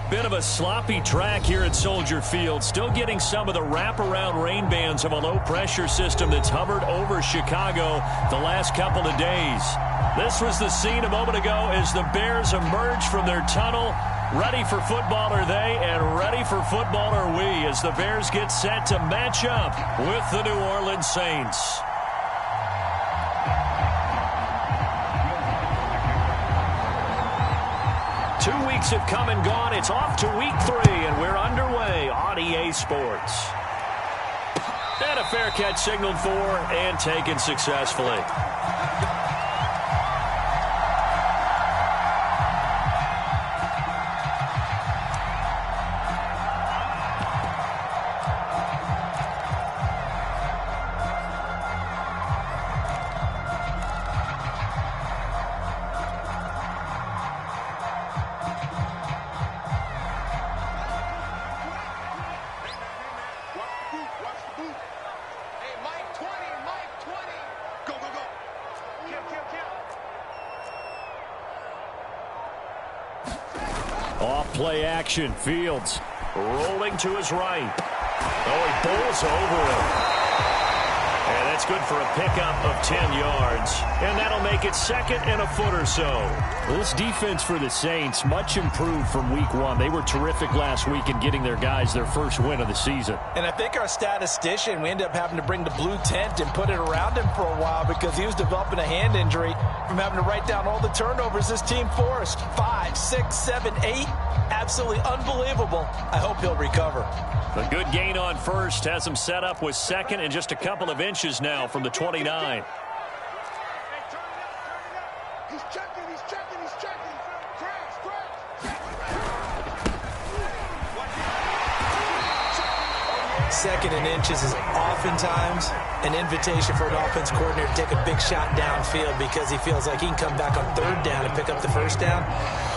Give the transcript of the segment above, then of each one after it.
Bit of a sloppy track here at Soldier Field. Still getting some of the wraparound rain bands of a low-pressure system that's hovered over Chicago the last couple of days. This was the scene a moment ago as the Bears emerged from their tunnel. Ready for football are they, and ready for football are we as the Bears get set to match up with the New Orleans Saints. Two weeks have come and gone. It's off to week 3, and we're underway on EA Sports. And a fair catch signaled for and taken successfully. Off-play action. Fields rolling to his right. Oh, he bowls over him. And that's good for a pickup of 10 yards. And that'll make it second and a foot or so. Well, this defense for the Saints, much improved from week 1. They were terrific last week in getting their guys their first win of the season. And I think our statistician, we ended up having to bring the blue tent and put it around him for a while because he was developing a hand injury from having to write down all the turnovers this team forced. 5, 6, 7, 8. Absolutely unbelievable. I hope he'll recover. A good gain on first has him set up with second and just a couple of inches now from the 29. He's checking. Second and inches is oftentimes an invitation for an offense coordinator to take a big shot downfield because he feels like he can come back on third down and pick up the first down.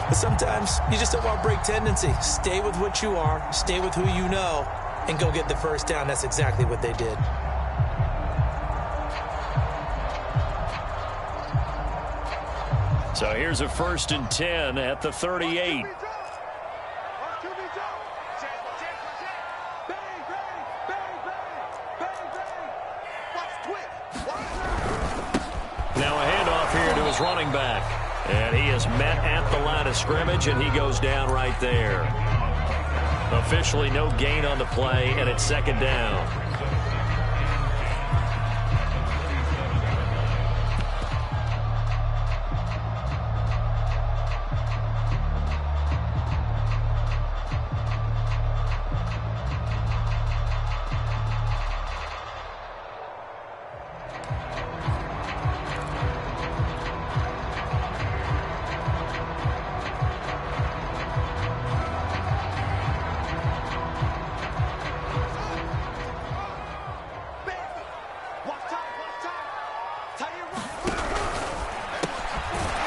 But sometimes you just don't want to break tendency. Stay with what you are, stay with who you know, and go get the first down. That's exactly what they did. So here's a 1st and 10 at the 38. Now a handoff here to his running back. And he is met at the line of scrimmage, and he goes down right there. Officially no gain on the play, and it's second down.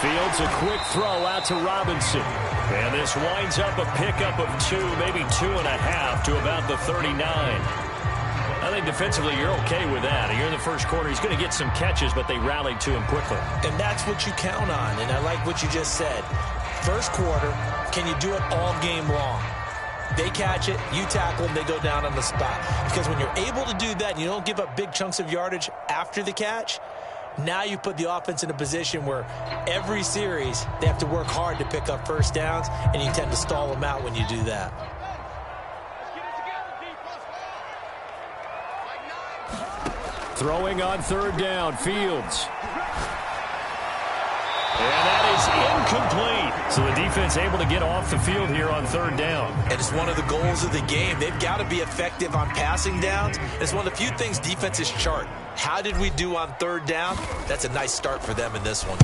Fields a quick throw out to Robinson. And this winds up a pickup of 2, maybe 2.5 to about the 39. I think defensively you're okay with that. You're in the first quarter. He's going to get some catches, but they rallied to him quickly. And that's what you count on, and I like what you just said. First quarter, can you do it all game long? They catch it, you tackle them, they go down on the spot. Because when you're able to do that and you don't give up big chunks of yardage after the catch, now you put the offense in a position where every series they have to work hard to pick up first downs, and you tend to stall them out when you do that. Throwing on third down, Fields. And that is incomplete. So the defense able to get off the field here on third down. And it's one of the goals of the game. They've got to be effective on passing downs. It's one of the few things defenses chart. How did we do on third down? That's a nice start for them in this one.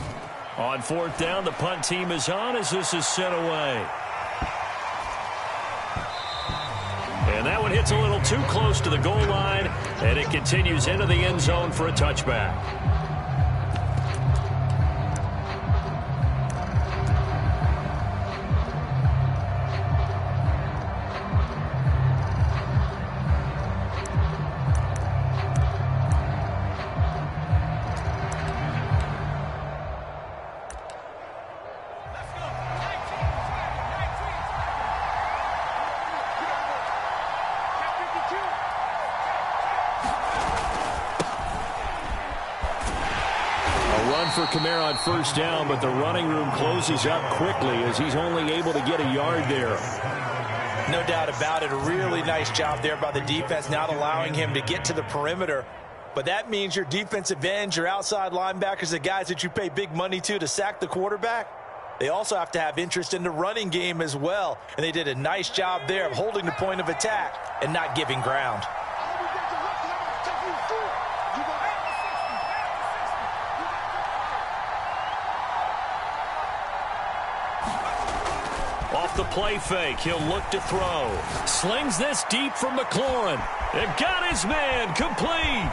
On fourth down, the punt team is on as this is sent away. And that one hits a little too close to the goal line, and it continues into the end zone for a touchback. for Kamara on first down, but the running room closes up quickly as he's only able to get a yard there. No doubt about it. A really nice job there by the defense, not allowing him to get to the perimeter. But that means your defensive ends, your outside linebackers, the guys that you pay big money to sack the quarterback, they also have to have interest in the running game as well. And they did a nice job there of holding the point of attack and not giving ground. Off the play fake, he'll look to throw. Slings this deep from McLaurin. It got his man complete.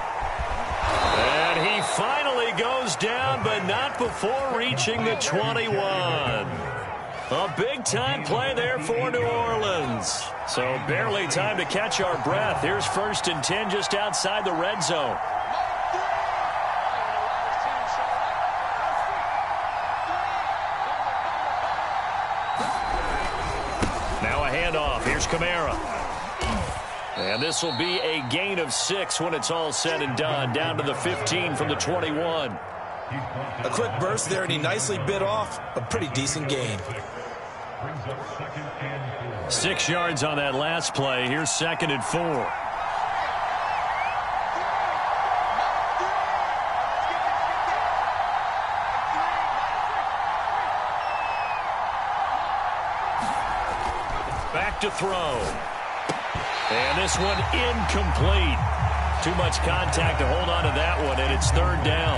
And he finally goes down, but not before reaching the 21. A big-time play there for New Orleans. So barely time to catch our breath. Here's 1st and 10 just outside the red zone. Now a handoff. Here's Kamara. And this will be a gain of 6 when it's all said and done. Down to the 15 from the 21. A quick burst there, and he nicely bit off a pretty decent gain. 6 yards on that last play. Here's 2nd and 4. Back to throw. And this one incomplete. Too much contact to hold on to that one, and it's 3rd down.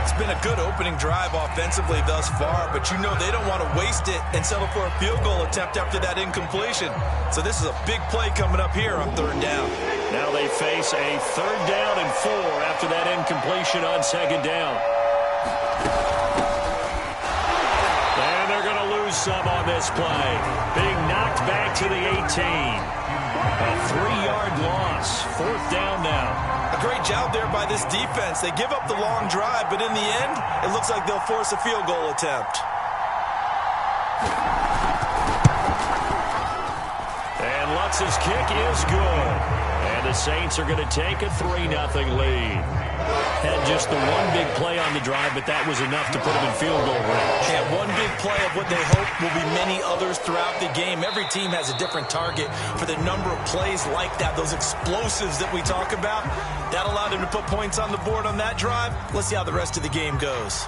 It's been a good opening drive offensively thus far, but you know they don't want to waste it and settle for a field goal attempt after that incompletion. So this is a big play coming up here on 3rd down. Now they face a 3rd down and 4 after that incompletion on 2nd down. And they're going to lose some on this play. Being knocked back to the 18. A 3-yard loss. 4th down now. A great job there by this defense. They give up the long drive, but in the end, it looks like they'll force a field goal attempt. And Lutz's kick is good. And the Saints are going to take a 3-0 lead. Had just the one big play on the drive, but that was enough to put them in field goal range. Yeah, one big play of what they hope will be many others throughout the game. Every team has a different target for the number of plays like that, those explosives that we talk about. That allowed him to put points on the board on that drive. Let's see how the rest of the game goes.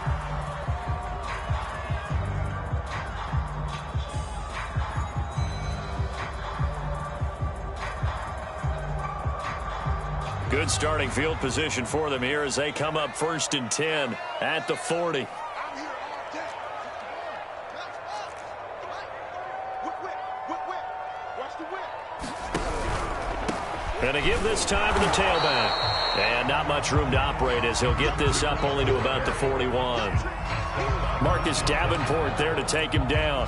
Good starting field position for them here as they come up 1st and 10 at the 40. And to give this time to the tailback. And not much room to operate as he'll get this up only to about the 41. Marcus Davenport there to take him down.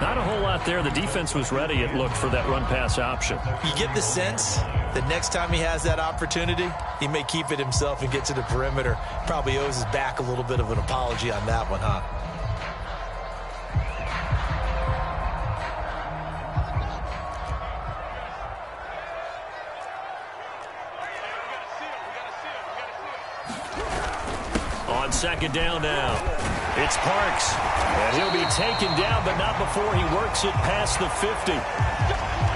Not a whole lot there. The defense was ready, it looked, for that run-pass option. You get the sense that next time he has that opportunity, he may keep it himself and get to the perimeter. Probably owes his back a little bit of an apology on that one, huh? On 2nd down now, it's Parks. And he'll be taken down, but not before he works it past the 50.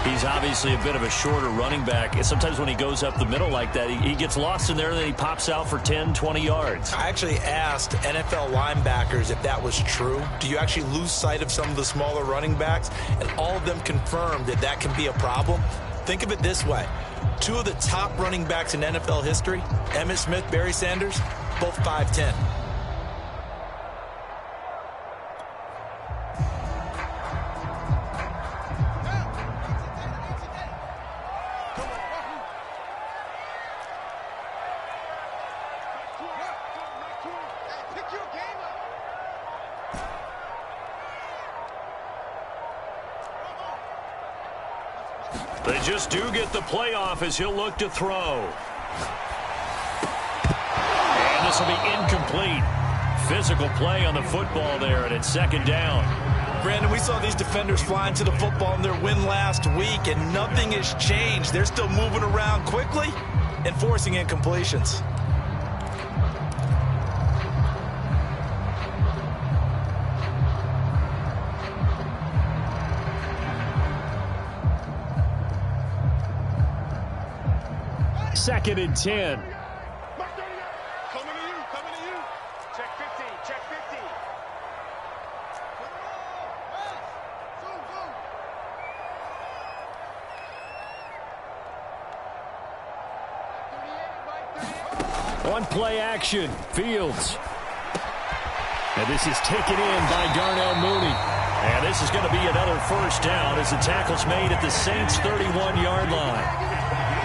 He's obviously a bit of a shorter running back. And sometimes when he goes up the middle like that, he gets lost in there, and then he pops out for 10, 20 yards. I actually asked NFL linebackers if that was true. Do you actually lose sight of some of the smaller running backs? And all of them confirmed that that can be a problem. Think of it this way. 2 of the top running backs in NFL history, Emmitt Smith, Barry Sanders, both 5'10". They just do get the playoff as he'll look to throw. And this will be incomplete. Physical play on the football there, and it's 2nd down. Brandon, we saw these defenders flying to the football in their win last week, and nothing has changed. They're still moving around quickly and forcing incompletions. 2nd and 10. On play action, Fields. And this is taken in by Darnell Mooney. And this is going to be another first down as the tackle's made at the Saints' 31-yard line.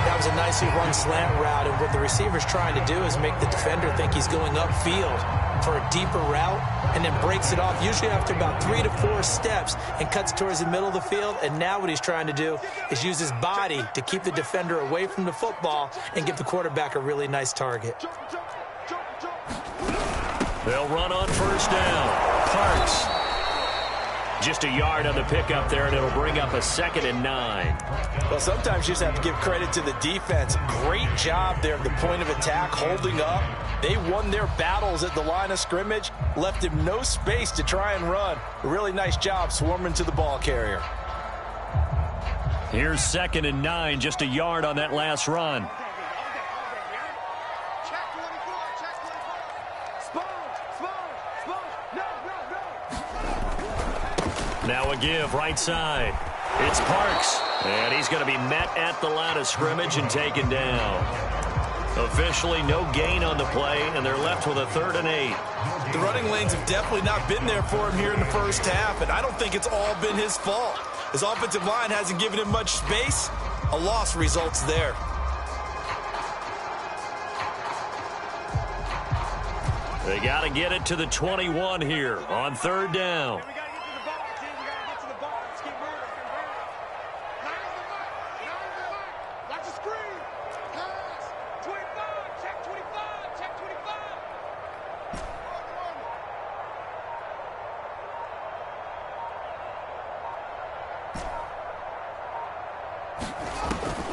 That was a nicely run slant route, and what the receiver's trying to do is make the defender think he's going upfield for a deeper route and then breaks it off, usually after about 3 to 4 steps, and cuts towards the middle of the field. And now what he's trying to do is use his body to keep the defender away from the football and give the quarterback a really nice target. They'll run on first down. Parks. Just a yard on the pickup there, and it'll bring up a 2nd and 9. Well, sometimes you just have to give credit to the defense. Great job there at the point of attack, holding up. They won their battles at the line of scrimmage, left him no space to try and run. A really nice job swarming to the ball carrier. Here's 2nd and 9, just a yard on that last run. Now a give, right side. It's Parks, and he's going to be met at the line of scrimmage and taken down. Officially no gain on the play, and they're left with a 3rd and 8. The running lanes have definitely not been there for him here in the first half, and I don't think it's all been his fault. His offensive line hasn't given him much space. A loss results there. They got to get it to the 21 here on 3rd down.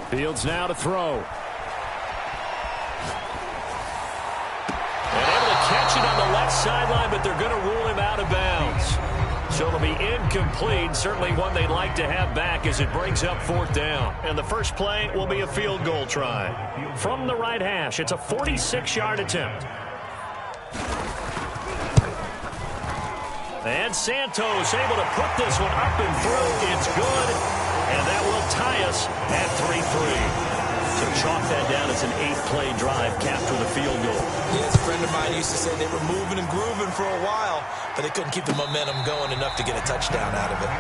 Fields now to throw. And able to catch it on the left sideline, but they're going to rule him out of bounds. So it'll be incomplete, certainly one they'd like to have back as it brings up 4th down. And the first play will be a field goal try. From the right hash, it's a 46-yard attempt. And Santos able to put this one up and through. It's good. And that will tie us at 3-3. So chalk that down as an 8th-play drive capped with a field goal. Yes, a friend of mine used to say they were moving and grooving for a while, but they couldn't keep the momentum going enough to get a touchdown out of it.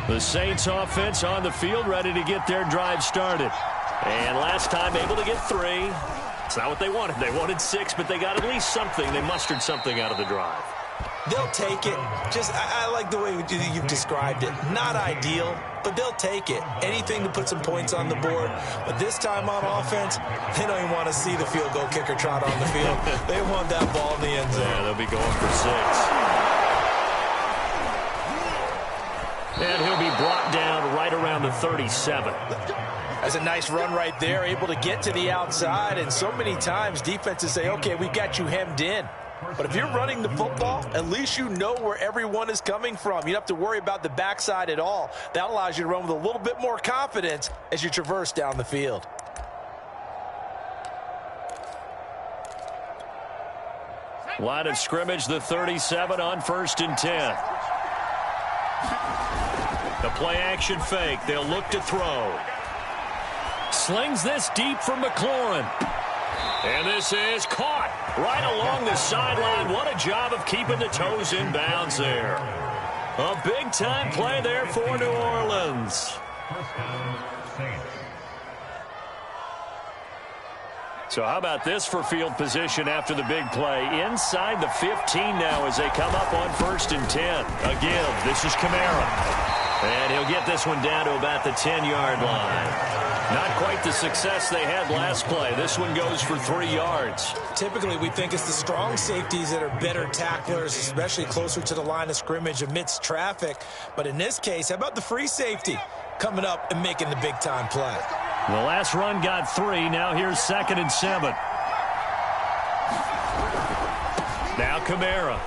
The Saints offense on the field, ready to get their drive started. And last time able to get 3. It's not what they wanted. They wanted 6, but they got at least something. They mustered something out of the drive. They'll take it. I like the way you've described it. Not ideal, but they'll take it. Anything to put some points on the board. But this time on offense, they don't even want to see the field goal kicker trot on the field. They want that ball in the end zone. Yeah, they'll be going for 6. And he'll be brought down right around the 37. That's a nice run right there, able to get to the outside. And so many times defenses say, okay, we've got you hemmed in. But if you're running the football, at least you know where everyone is coming from. You don't have to worry about the backside at all. That allows you to run with a little bit more confidence as you traverse down the field. Line of scrimmage, the 37 on 1st and 10. The play action fake. They'll look to throw. Slings this deep for McLaurin. And this is caught right along the sideline. What a job of keeping the toes in bounds there. A big-time play there for New Orleans. So how about this for field position after the big play? Inside the 15 now as they come up on 1st and 10. A give. This is Kamara. And he'll get this one down to about the 10-yard line. Not quite the success they had last play. This one goes for 3 yards. Typically, we think it's the strong safeties that are better tacklers, especially closer to the line of scrimmage amidst traffic. But in this case, how about the free safety coming up and making the big-time play? The last run got 3. Now here's 2nd and 7. Now Kamara.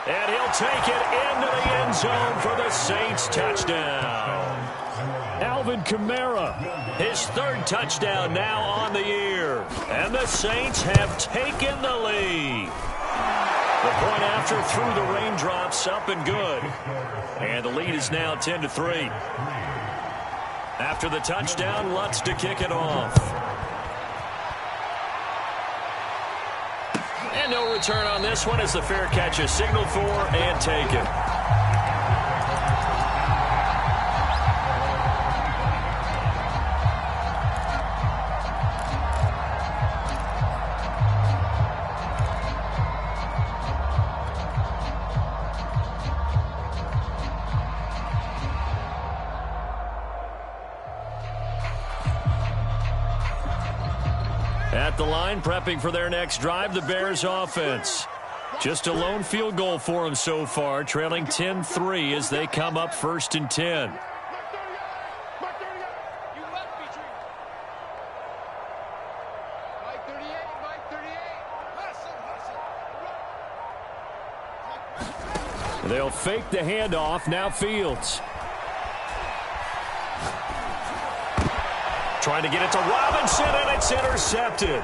And he'll take it into the end zone for the Saints touchdown. Alvin Kamara, his 3rd touchdown now on the year. And the Saints have taken the lead. The point after through the raindrops, up and good. And the lead is now 10-3. After the touchdown, Lutz to kick it off. And no return on this one as the fair catch is signaled for and taken. At the line, prepping for their next drive, the Bears offense. Just a lone field goal for them so far, trailing 10-3 as they come up 1st and 10. They'll fake the handoff, now Fields. Trying to get it to Robinson, and it's intercepted.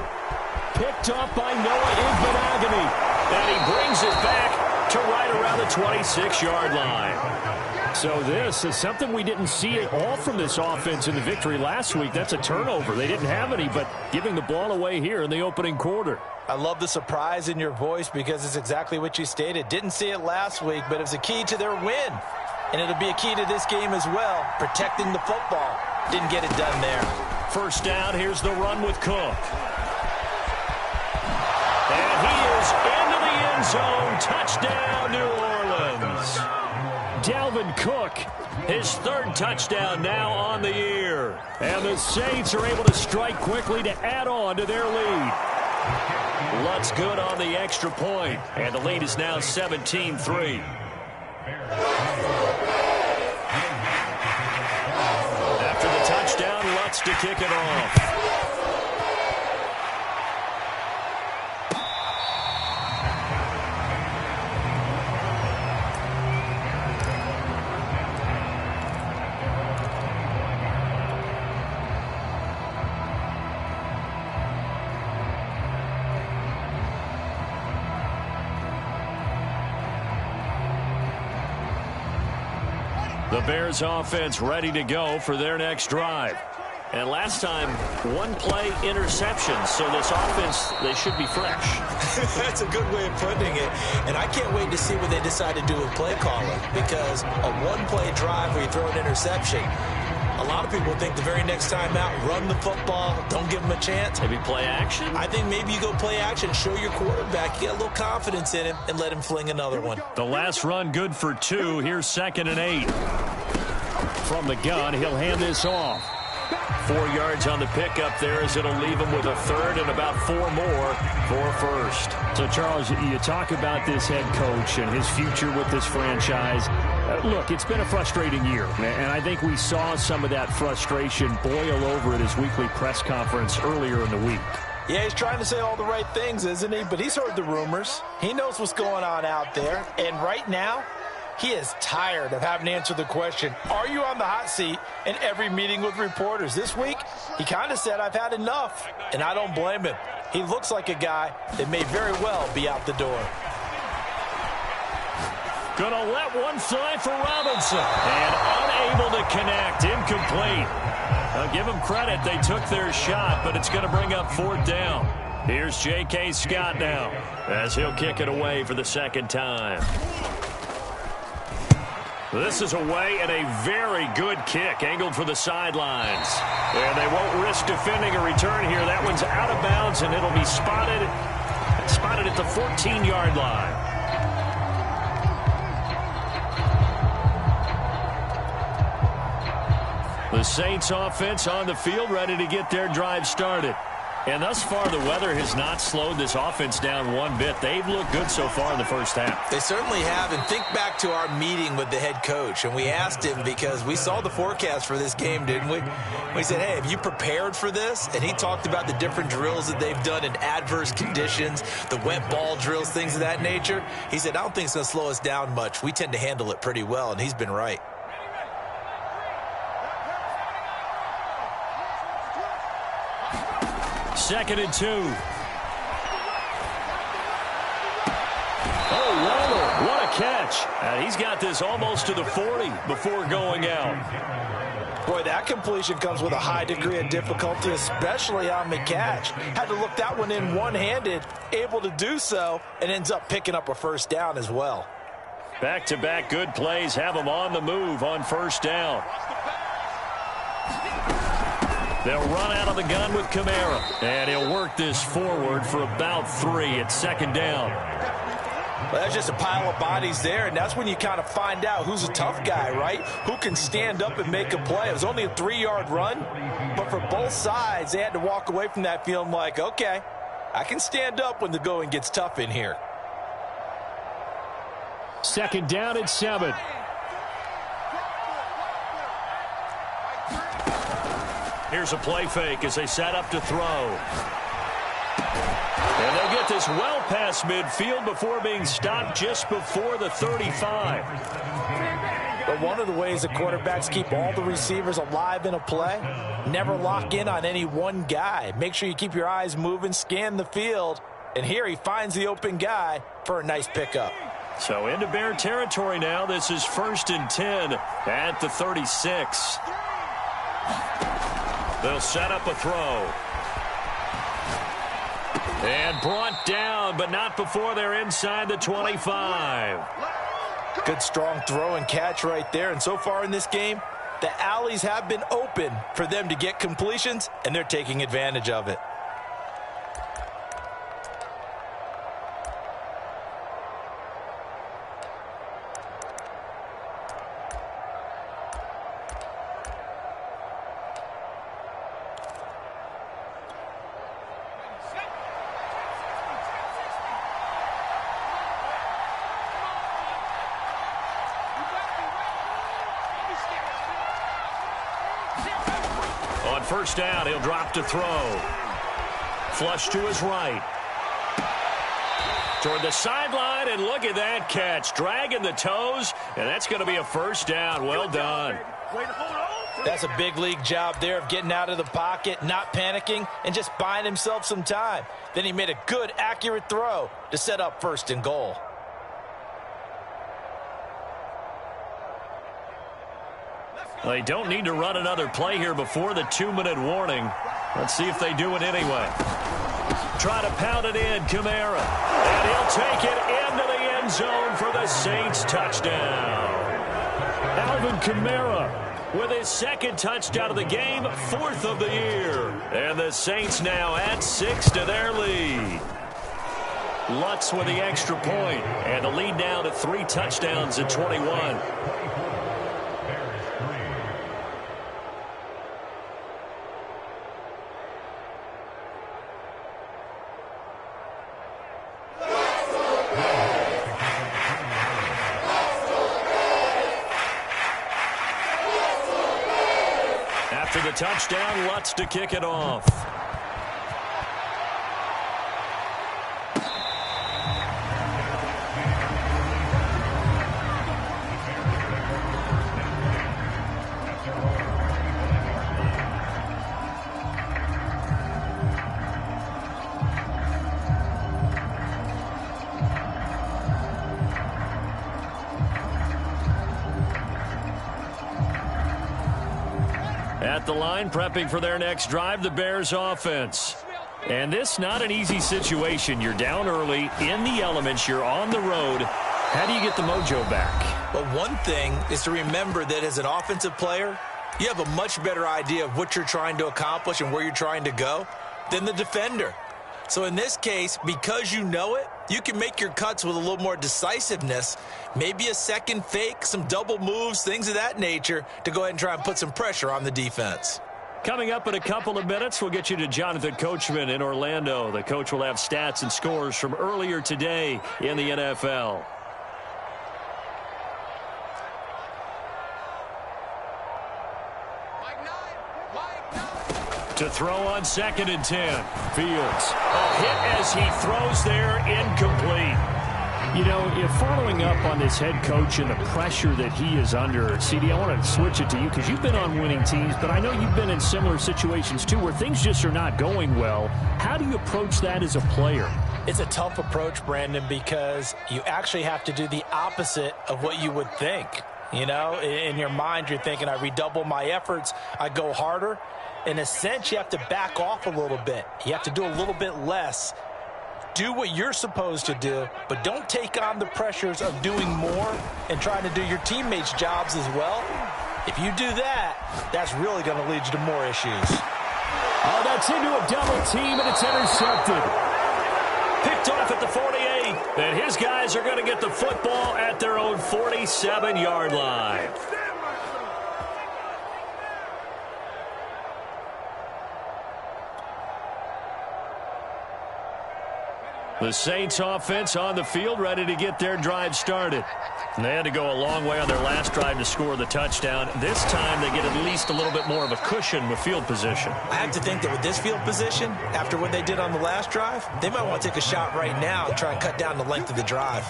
Picked up by Noah Igbenogany. And he brings it back to right around the 26-yard line. So this is something we didn't see at all from this offense in the victory last week. That's a turnover. They didn't have any, but giving the ball away here in the opening quarter. I love the surprise in your voice because it's exactly what you stated. Didn't see it last week, but it was a key to their win. And it'll be a key to this game as well, protecting the football. Didn't get it done there. First down, here's the run with Cook. And he is into the end zone. Touchdown, New Orleans. Dalvin Cook, his 3rd touchdown now on the year. And the Saints are able to strike quickly to add on to their lead. Lutz good on the extra point, and the lead is now 17-3. After the touchdown, Lutz to kick it off. The Bears offense ready to go for their next drive. And last time, 1-play interception. So this offense, they should be fresh. That's a good way of putting it. And I can't wait to see what they decide to do with play calling. Because a 1-play drive where you throw an interception, a lot of people think the very next time out, run the football, don't give them a chance. Maybe play action? I think maybe you go play action, show your quarterback, get a little confidence in him, and let him fling another one. The last run good for 2. Here's 2nd and 8. From the gun, he'll hand this off. 4 yards on the pickup there as it'll leave him with a 3rd and about 4 more for a 1st. So, Charles, you talk about this head coach and his future with this franchise. Look, it's been a frustrating year, and I think we saw some of that frustration boil over at his weekly press conference earlier in the week. Yeah, he's trying to say all the right things, isn't he? But he's heard the rumors. He knows what's going on out there. And right now, he is tired of having to answer the question, are you on the hot seat in every meeting with reporters? This week, he kind of said, I've had enough, and I don't blame him. He looks like a guy that may very well be out the door. Gonna let one fly for Robinson. And unable to connect, incomplete. I'll give them credit, they took their shot, but it's going to bring up 4th down. Here's J.K. Scott now as he'll kick it away for the 2nd time. This is away and a very good kick, angled for the sidelines. And they won't risk defending a return here. That one's out of bounds, and it'll be spotted at the 14-yard line. The Saints offense on the field, ready to get their drive started. And thus far, the weather has not slowed this offense down one bit. They've looked good so far in the first half. They certainly have. And think back to our meeting with the head coach. And we asked him, because we saw the forecast for this game, didn't we? We said, hey, have you prepared for this? And he talked about the different drills that they've done in adverse conditions, the wet ball drills, things of that nature. He said, I don't think it's going to slow us down much. We tend to handle it pretty well, and he's been right. Second and 2. Oh, Waller, what a catch. And he's got this almost to the 40 before going out. Boy, that completion comes with a high degree of difficulty, especially on the catch. Had to look that one in one-handed, able to do so, and ends up picking up a first down as well. Back-to-back good plays have him on the move on first down. They'll run out of the gun with Kamara, and he'll work this forward for about 3 at second down. Well, that's just a pile of bodies there, and that's when you kind of find out who's a tough guy, right? Who can stand up and make a play. It was only a 3-yard run, but for both sides, they had to walk away from that feeling like, okay, I can stand up when the going gets tough in here. Second down and 7. Here's a play fake as they set up to throw. And they'll get this well past midfield before being stopped just before the 35. But one of the ways the quarterbacks keep all the receivers alive in a play, never lock in on any one guy. Make sure you keep your eyes moving, scan the field, and here he finds the open guy for a nice pickup. So into Bear territory now. This is 1st and 10 at the 36. They'll set up a throw. And brought down, but not before they're inside the 25. Good strong throw and catch right there. And so far in this game, the alleys have been open for them to get completions, and they're taking advantage of it. On first down, he'll drop to throw. Flush to his right. Toward the sideline, and look at that catch. Dragging the toes, and that's going to be a first down. Well done. That's a big league job there of getting out of the pocket, not panicking, and just buying himself some time. Then he made a good, accurate throw to set up 1st and goal. They don't need to run another play here before the 2-minute warning. Let's see if they do it anyway. Try to pound it in, Kamara. And he'll take it into the end zone for the Saints touchdown. Alvin Kamara with his 2nd touchdown of the game, 4th of the year. And the Saints now add 6 to their lead. Lutz with the extra point, and the lead now to 3 touchdowns at 21. After the touchdown, Lutz to kick it off. At the line, prepping for their next drive, the Bears offense. And this not an easy situation. You're down early, in the elements, you're on the road. How do you get the mojo back? Well, one thing is to remember that as an offensive player, you have a much better idea of what you're trying to accomplish and where you're trying to go than the defender. So in this case, because you know it, you can make your cuts with a little more decisiveness, maybe a second fake, some double moves, things of that nature, to go ahead and try and put some pressure on the defense. Coming up in a couple of minutes, we'll get you to Jonathan Coachman in Orlando. The coach will have stats and scores from earlier today in the NFL. To throw on 2nd and 10. Fields. A hit as he throws there, incomplete. You know, if following up on this head coach and the pressure that he is under, CD, I want to switch it to you because you've been on winning teams, but I know you've been in similar situations too where things just are not going well. How do you approach that as a player? It's a tough approach, Brandon, because you actually have to do the opposite of what you would think. You know, in your mind, you're thinking, I redouble my efforts, I go harder. In a sense, you have to back off a little bit. You have to do a little bit less. Do what you're supposed to do, but don't take on the pressures of doing more and trying to do your teammates' jobs as well. If you do that, that's really going to lead you to more issues. Oh, that's into a double team, and it's intercepted. Picked off at the 48, and his guys are going to get the football at their own 47-yard line. The Saints offense on the field, ready to get their drive started. And they had to go a long way on their last drive to score the touchdown. This time they get at least a little bit more of a cushion with field position. I have to think that with this field position, after what they did on the last drive, they might want to take a shot right now and try and cut down the length of the drive.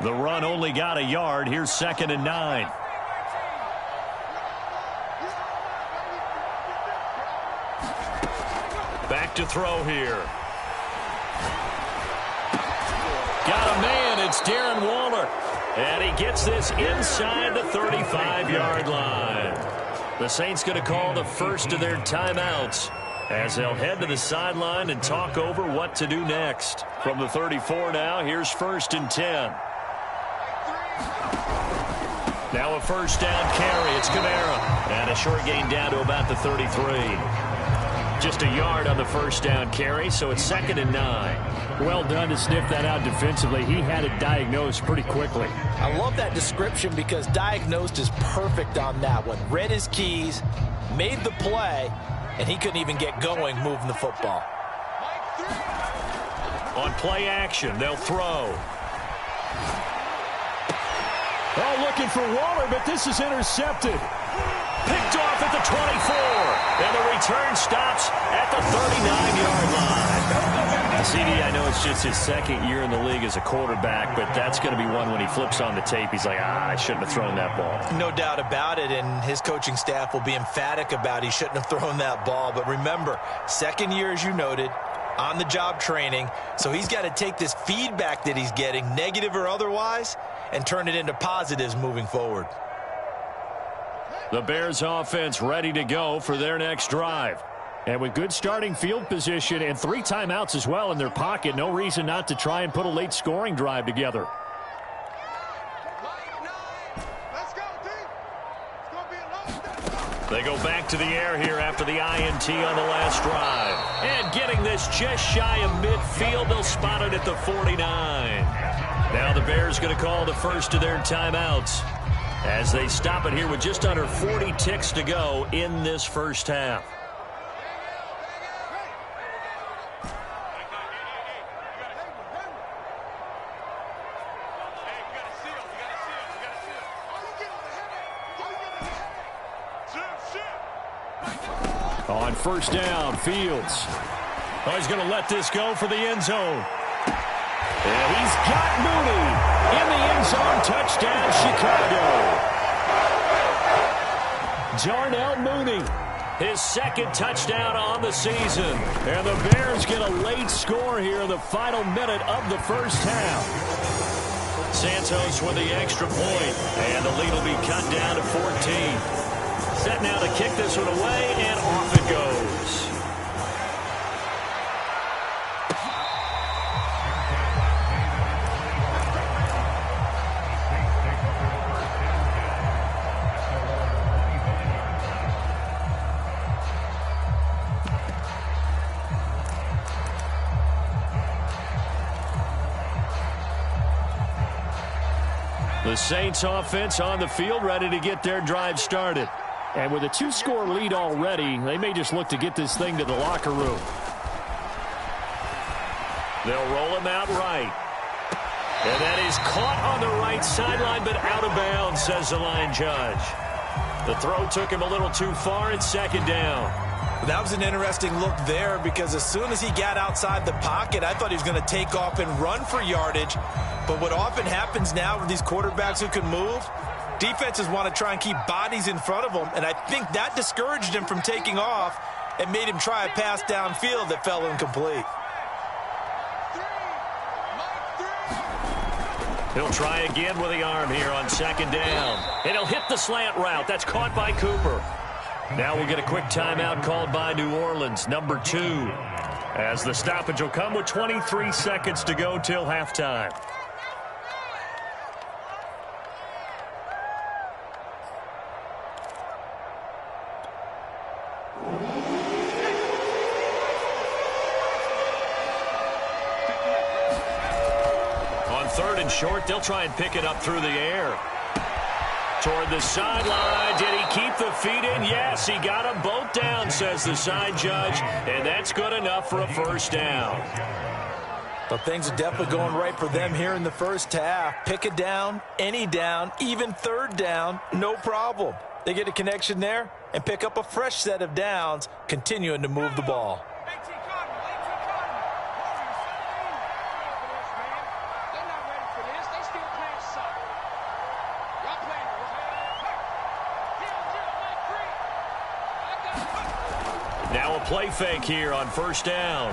The run only got a yard. Here's 2nd and 9. Back to throw here. Got a man. It's Darren Waller. And he gets this inside the 35-yard line. The Saints going to call the first of their timeouts as they'll head to the sideline and talk over what to do next. From the 34 now, here's 1st and 10. Now a first down carry. It's Kamara. And a short gain down to about the 33. Just a yard on the first down carry, so it's 2nd and 9. Well done to sniff that out defensively. He had it diagnosed pretty quickly. I love that description because diagnosed is perfect on that one. Read his keys, made the play, and he couldn't even get going moving the football. On play action, they'll throw. Oh, looking for Waller, but this is intercepted. Picked off at the 24, and the return stops at the 39-yard line. CD, I know it's just his second year in the league as a quarterback, but that's going to be one when he flips on the tape. He's like, I shouldn't have thrown that ball. No doubt about it, and his coaching staff will be emphatic about he shouldn't have thrown that ball. But remember, second year, as you noted, on-the-job training, so he's got to take this feedback that he's getting, negative or otherwise, and turn it into positives moving forward. The Bears offense ready to go for their next drive. And with good starting field position and 3 timeouts as well in their pocket, no reason not to try and put a late scoring drive together. They go back to the air here after the INT on the last drive. And getting this just shy of midfield, they'll spot it at the 49. Now the Bears going to call the first of their timeouts as they stop it here with just under 40 ticks to go in this first half. On first down, Fields. Oh, he's going to let this go for the end zone. And he's got Mooney in the end zone. Touchdown, Chicago. Darnell Mooney. His second touchdown on the season. And the Bears get a late score here in the final minute of the first half. Santos with the extra point. And the lead will be cut down to 14. Set now to kick this one away, and off it goes. The Saints offense on the field, ready to get their drive started. And with a 2-score lead already, they may just look to get this thing to the locker room. They'll roll him out right. And that is caught on the right sideline, but out of bounds, says the line judge. The throw took him a little too far. It's second down. That was an interesting look there because as soon as he got outside the pocket, I thought he was going to take off and run for yardage. But what often happens now with these quarterbacks who can move, defenses want to try and keep bodies in front of them, and I think that discouraged him from taking off and made him try a pass downfield that fell incomplete. He'll try again with the arm here on second down. And he'll hit the slant route. That's caught by Cooper. Now we'll get a quick timeout called by New Orleans, number 2. As the stoppage will come with 23 seconds to go till halftime. Third and short, they'll try and pick it up through the air. Toward the sideline. Did he keep the feet in? Yes, he got them both down, says the side judge. And that's good enough for a first down. But things are definitely going right for them here in the first half. Pick it down, any down, even third down, no problem. They get a connection there and pick up a fresh set of downs, continuing to move the ball. Now a play fake here on first down.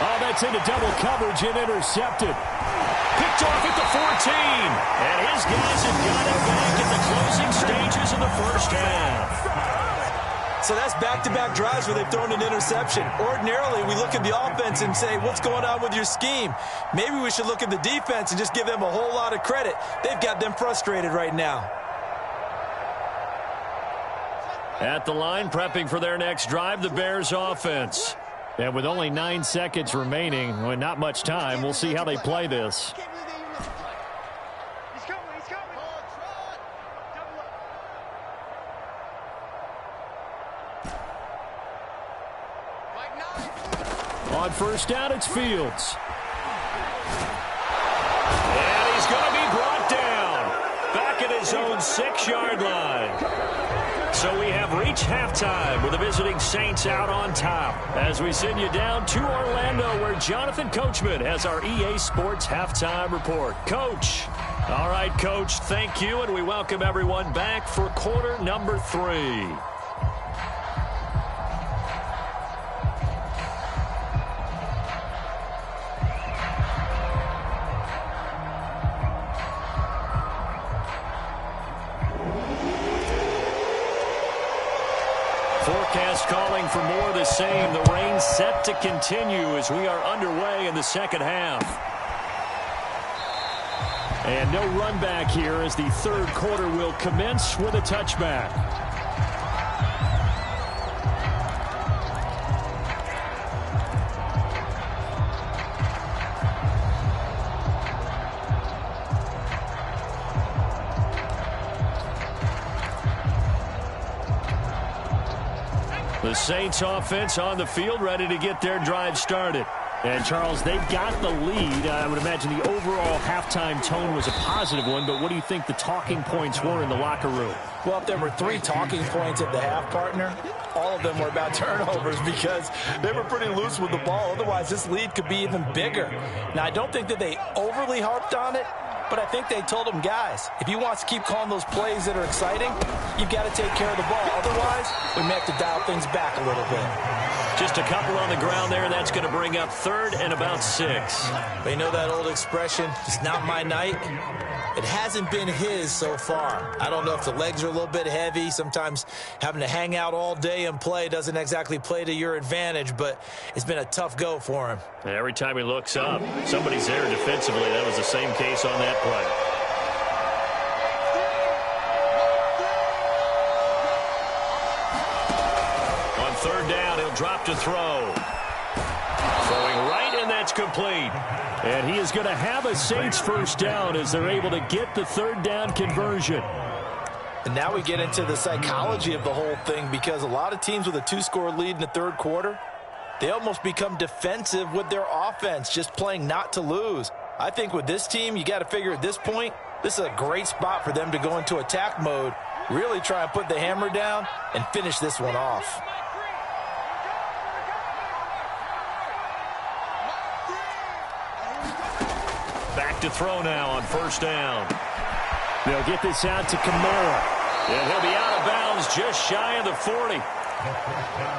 Oh, that's into double coverage and intercepted. Picked off at the 14. And his guys have got it back in the closing stages of the first half. So that's back-to-back drives where they've thrown an interception. Ordinarily, we look at the offense and say, what's going on with your scheme? Maybe we should look at the defense and just give them a whole lot of credit. They've got them frustrated right now. At the line, prepping for their next drive, the Bears offense. And with only 9 seconds remaining, well, not much time, we'll see how they play this. On first down, it's Fields. And he's going to be brought down. Back at his own 6-yard line. So we have reached halftime with the visiting Saints out on top as we send you down to Orlando where Jonathan Coachman has our EA Sports halftime report. Coach. All right, Coach, thank you, and we welcome everyone back for quarter number 3. Forecast calling for more of the same. The rain set to continue as we are underway in the second half. And no run back here as the third quarter will commence with a touchback. The Saints offense on the field, ready to get their drive started. And, Charles, they've got the lead. I would imagine the overall halftime tone was a positive one, but what do you think the talking points were in the locker room? Well, if there were 3 talking points at the half, partner, all of them were about turnovers because they were pretty loose with the ball. Otherwise, this lead could be even bigger. Now, I don't think that they overly harped on it, but I think they told them, guys, if you want to keep calling those plays that are exciting, you've got to take care of the ball. Otherwise, we may have to dial things back a little bit. Just a couple on the ground there. That's going to bring up third and about 6. But you know that old expression, it's not my night? It hasn't been his so far. I don't know if the legs are a little bit heavy. Sometimes having to hang out all day and play doesn't exactly play to your advantage, but it's been a tough go for him. Every time he looks up, somebody's there defensively. That was the same case on that play. On third down, he'll drop to throw. Throwing right, and that's complete. And he is going to have a Saints first down as they're able to get the third down conversion. And now we get into the psychology of the whole thing, because a lot of teams with a 2-score lead in the third quarter, they almost become defensive with their offense, just playing not to lose. I think with this team, you got to figure at this point, this is a great spot for them to go into attack mode, really try and put the hammer down and finish this one off. Back to throw now on first down. They'll get this out to Kamara. And he'll be out of bounds just shy of the 40.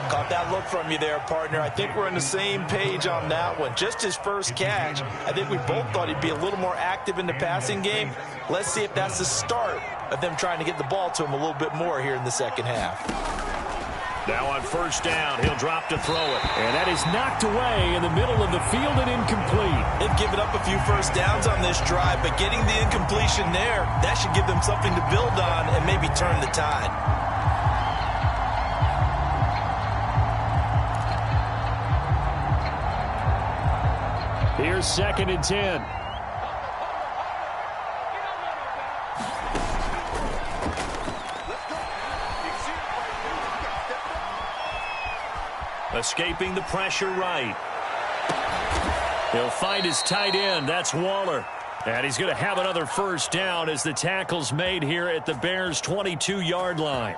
Caught that look from you there, partner. I think we're on the same page on that one. Just his first catch, I think we both thought he'd be a little more active in the passing game. Let's see if that's the start of them trying to get the ball to him a little bit more here in the second half. Now on first down, he'll drop to throw it. And that is knocked away in the middle of the field and incomplete. They've given up a few first downs on this drive, but getting the incompletion there, that should give them something to build on and maybe turn the tide. Here's 2nd and 10. Escaping the pressure right. He'll find his tight end. That's Waller. And he's going to have another first down as the tackle's made here at the Bears' 22-yard line.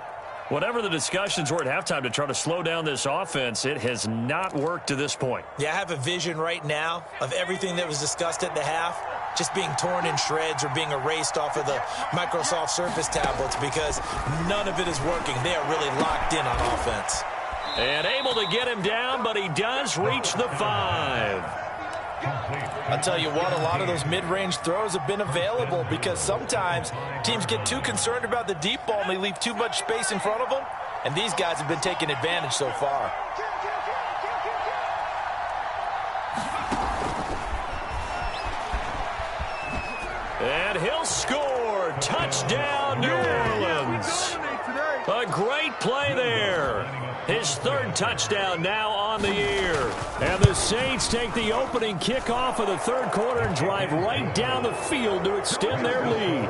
Whatever the discussions were at halftime to try to slow down this offense, it has not worked to this point. Yeah, I have a vision right now of everything that was discussed at the half just being torn in shreds or being erased off of the Microsoft Surface tablets, because none of it is working. They are really locked in on offense. And able to get him down, but he does reach the 5. I'll tell you what, a lot of those mid-range throws have been available, because sometimes teams get too concerned about the deep ball and they leave too much space in front of them, and these guys have been taking advantage so far. And he'll score. Touchdown, New Orleans. A great play there. His third touchdown now on the year. And the Saints take the opening kickoff of the third quarter and drive right down the field to extend their lead.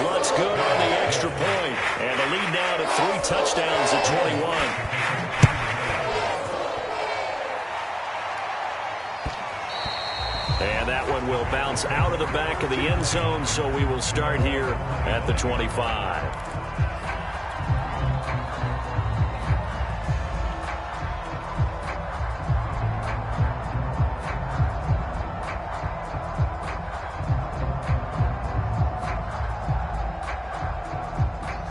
Looks good on the extra point. And the lead now to 3 touchdowns at 21. And that one will bounce out of the back of the end zone, so we will start here at the 25.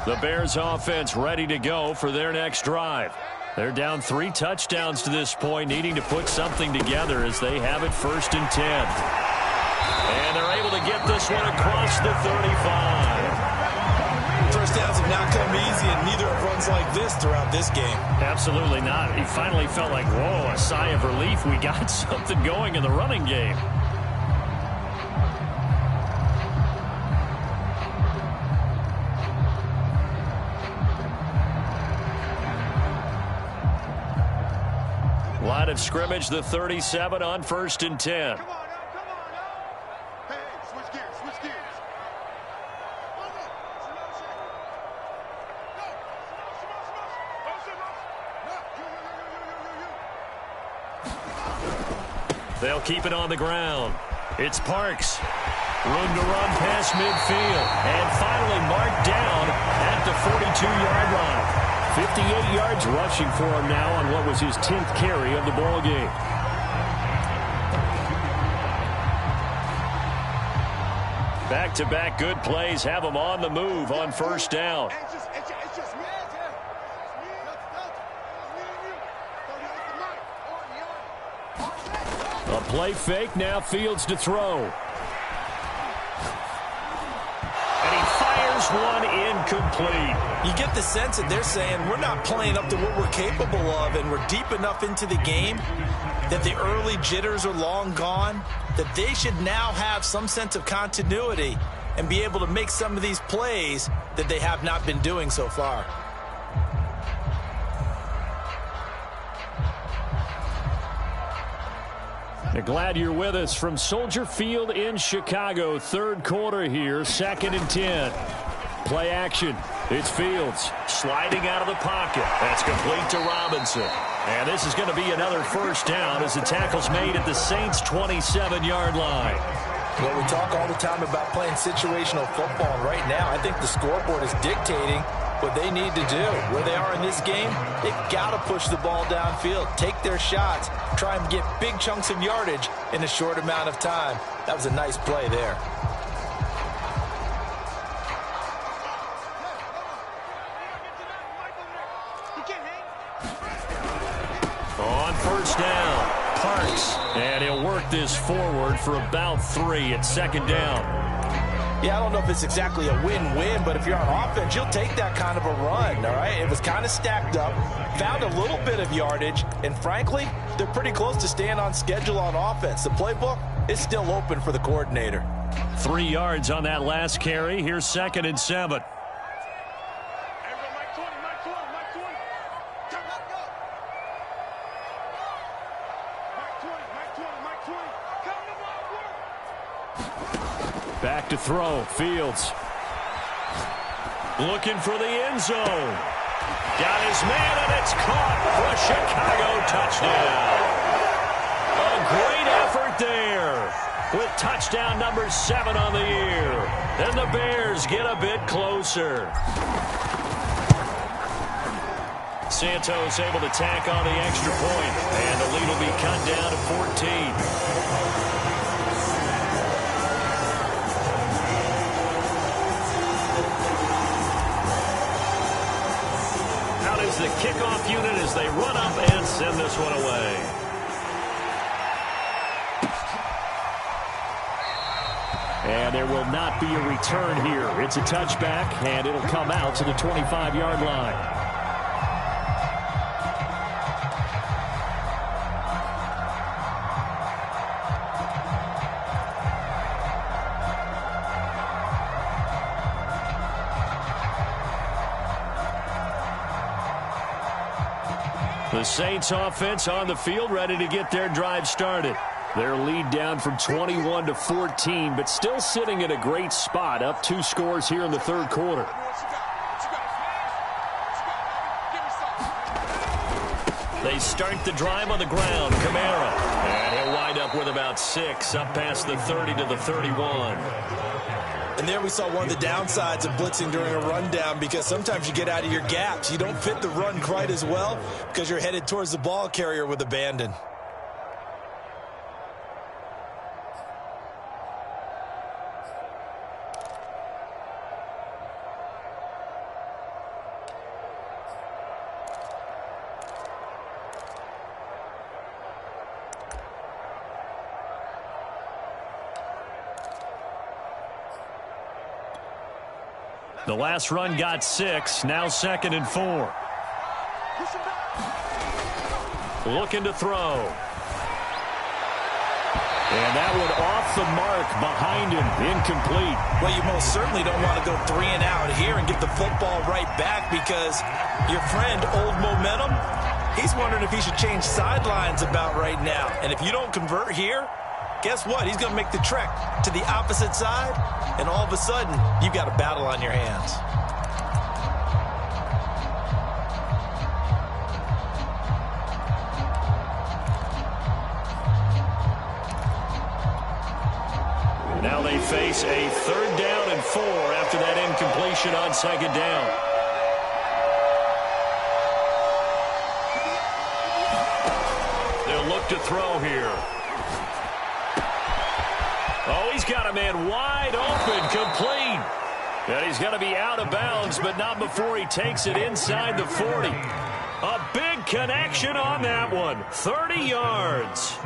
The Bears offense ready to go for their next drive. They're down 3 touchdowns to this point, needing to put something together as they have it 1st and 10. And they're able to get this one across the 35. First downs have not come easy, and neither have runs like this throughout this game. Absolutely not. He finally felt like, whoa, a sigh of relief. We got something going in the running game. Line of scrimmage, the 37 on 1st and 10. Come on now. Hey, switch gears. They'll keep it on the ground. It's Parks. Room to run past midfield. And finally marked down at the 42-yard line. 58 yards rushing for him now on what was his 10th carry of the ball game. Back-to-back good plays have him on the move on first down. A play fake, now Fields to throw. One incomplete. You get the sense that they're saying we're not playing up to what we're capable of, and we're deep enough into the game that the early jitters are long gone, that they should now have some sense of continuity and be able to make some of these plays that they have not been doing so far. Glad you're with us from Soldier Field in Chicago. Third quarter here, 2nd and 10. Play action. It's Fields sliding out of the pocket. That's complete to Robinson. And this is going to be another first down as the tackle's made at the Saints' 27-yard line. Well, we talk all the time about playing situational football. And right now, I think the scoreboard is dictating what they need to do. Where they are in this game, they've got to push the ball downfield, take their shots, try and get big chunks of yardage in a short amount of time. That was a nice play there. On first down, Parks. And he'll work this forward for about 3 at 2nd down. Yeah, I don't know if it's exactly a win-win, but if you're on offense, you'll take that kind of a run, all right? It was kind of stacked up, found a little bit of yardage, and frankly, they're pretty close to staying on schedule on offense. The playbook is still open for the coordinator. 3 yards on that last carry. Here's 2nd and 7. Back to throw. Fields looking for the end zone. Got his man, and it's caught for a Chicago touchdown. A great effort there with touchdown number 7 on the year. And the Bears get a bit closer. Santos able to tack on the extra point, and the lead will be cut down to 14. The kickoff unit as they run up and send this one away. And there will not be a return here. It's a touchback, and it'll come out to the 25-yard line. The Saints offense on the field, ready to get their drive started. Their lead down from 21 to 14, but still sitting at a great spot, up 2 scores here in the third quarter. They start the drive on the ground. Kamara. And he'll wind up with about 6, up past the 30 to the 31. And there we saw one of the downsides of blitzing during a rundown, because sometimes you get out of your gaps. You don't fit the run quite as well because you're headed towards the ball carrier with abandon. The last run got 6. Now 2nd and 4. Looking to throw. And that one off the mark behind him. Incomplete. Well, you most certainly don't want to go 3 and out here and get the football right back, because your friend, Old Momentum, he's wondering if he should change sidelines about right now. And if you don't convert here, guess what? He's going to make the trek to the opposite side, and all of a sudden, you've got a battle on your hands. Now they face a 3rd down and 4 after that incompletion on 2nd down. They'll look to throw here. Oh, he's got a man wide open, complete. And he's going to be out of bounds, but not before he takes it inside the 40. A big connection on that one. 30 yards.